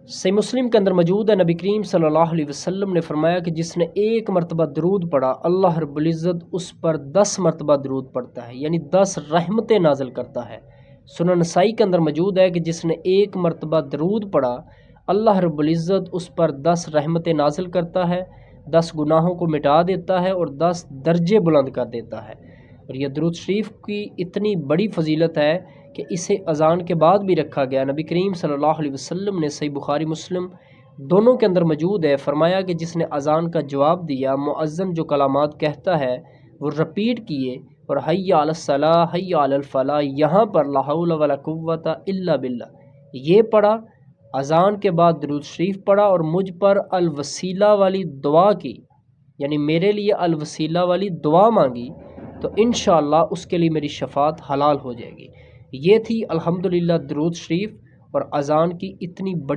सही मुस्लिम के अंदर मौजूद है, नबी करीम सल्लल्लाहु अलैहि वसल्लम ने फरमाया कि जिसने एक मरतबा दरूद पढ़ा अल्लाह रब्बुल इज़्ज़त उस पर 10 मरतबा दरूद पढ़ता है, यानी 10 रहमतें नाज़िल करता है। सुनन नसाई के अंदर मौजूद है कि जिसने एक मरतबा दरूद पढ़ा अल्लाह रब्बुल इज़्ज़त उस पर 10 रहमतें नाज़िल करता है, 10 गुनाहों को मिटा देता है और 10 दर्जे बुलंद कर देता है। और यह दरूद शरीफ की इतनी बड़ी फजीलत है कि इसे अज़ान के बाद भी रखा गया। नबी करीम सल्लल्लाहु अलैहि वसल्लम ने सही बुखारी मुस्लिम दोनों के अंदर मौजूद है, फरमाया कि जिसने अज़ान का जवाब दिया, मुअज़्ज़िन जो कलामात कहता है वो रिपीट किए और हय्या अलस सलाह हय्या अलल फलाह, यहाँ पर ला हौला वला कुव्वता इल्ला बिल्लाह ये पढ़ा, अज़ान के बाद दरूद शरीफ पढ़ा और मुझ पर अल वसीला वाली दुआ की, यानी मेरे लिए अल वसीला वाली दुआ मांगी, तो इंशाअल्लाह उसके लिए मेरी शफात हलाल हो जाएगी। ये थी अल्हम्दुलिल्लाह दरूद शरीफ और अज़ान की इतनी बड़ी